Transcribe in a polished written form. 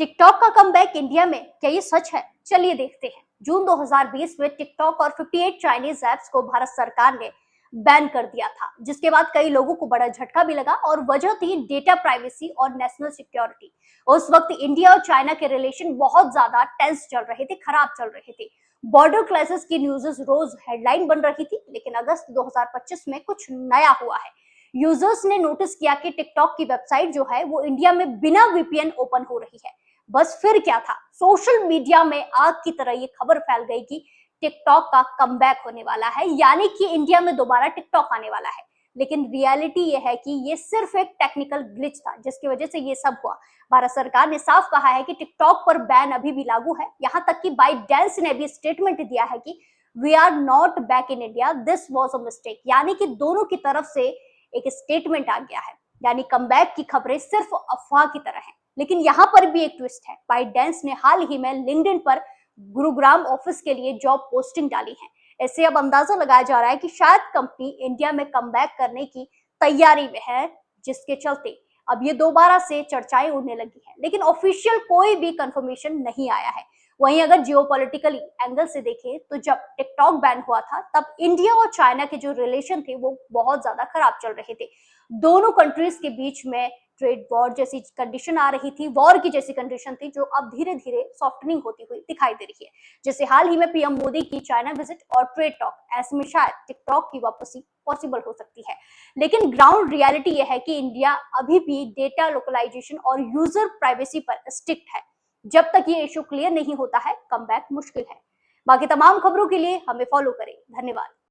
TikTok का comeback India में क्या ये सच है? चलिए देखते हैं। जून 2020 में टिकटॉक और 58 चाइनीज ऐप्स को भारत सरकार ने बैन कर दिया था, जिसके बाद कई लोगों को बड़ा झटका भी लगा और वजह थी डेटा प्राइवेसी और नेशनल सिक्योरिटी। उस वक्त इंडिया और चाइना के रिलेशन बहुत ज्यादा टेंस चल रहे थे, खराब चल रहे थे। बॉर्डर क्लाइसिस की न्यूज़ रोज हेडलाइन बन रही थी, लेकिन अगस्त 2025 में कुछ नया हुआ है। यूजर्स ने नोटिस किया कि टिकटॉक की वेबसाइट जो है वो इंडिया में बिना वीपीएन ओपन हो रही है। बस फिर क्या था, सोशल मीडिया में आग की तरह ये खबर फैल गई कि टिकटॉक का कमबैक होने वाला है, यानी कि इंडिया में दोबारा टिकटॉक आने वाला है। लेकिन रियलिटी ये है कि ये सिर्फ एक टेक्निकल ग्लिच था, जिसकी वजह से ये सब हुआ। भारत सरकार ने साफ कहा है कि टिकटॉक पर बैन अभी भी लागू है। यहाँ तक कि बाइडेंस ने भी स्टेटमेंट दिया है कि we are not back in India, this was a mistake. यानी कि दोनों की तरफ से एक स्टेटमेंट आ गया है। यानी कमबैक की खबरें सिर्फ अफवाह की तरह है। लेकिन यहाँ पर भी एक ट्विस्ट है। बाइडेंस ने हाल ही में लिंक्डइन पर गुरुग्राम ऑफिस के लिए जॉब पोस्टिंग डाली है। इससे अब अंदाजा लगाया जा रहा है कि शायद कंपनी इंडिया में कमबैक करने की तैयारी में है, जिसके चलते अब ये दोबारा से चर्चाएं उड़ने लगी है। लेकिन ऑफिशियल कोई भी कंफर्मेशन नहीं आया है। वहीं अगर जियोपॉलिटिकल एंगल से देखें तो जब टिकटॉक बैन हुआ था तब इंडिया और चाइना के जो रिलेशन थे वो बहुत ज्यादा खराब चल रहे थे। दोनों कंट्रीज के बीच में ट्रेड वॉर जैसी कंडीशन आ रही थी, वॉर की जैसी कंडीशन थी, जो अब धीरे धीरे सॉफ्टनिंग होती हुई दिखाई दे रही है। जैसे हाल ही में पीएम मोदी की चाइना विजिट और ट्रेड टॉक, ऐसे में शायद टिकटॉक की वापसी पॉसिबल हो सकती है। लेकिन ग्राउंड रियलिटी यह है कि इंडिया अभी भी डेटा लोकलाइजेशन और यूजर प्राइवेसी पर स्ट्रिक्ट है। जब तक ये इशू क्लियर नहीं होता है, कमबैक मुश्किल है। बाकी तमाम खबरों के लिए हमें फॉलो करें। धन्यवाद।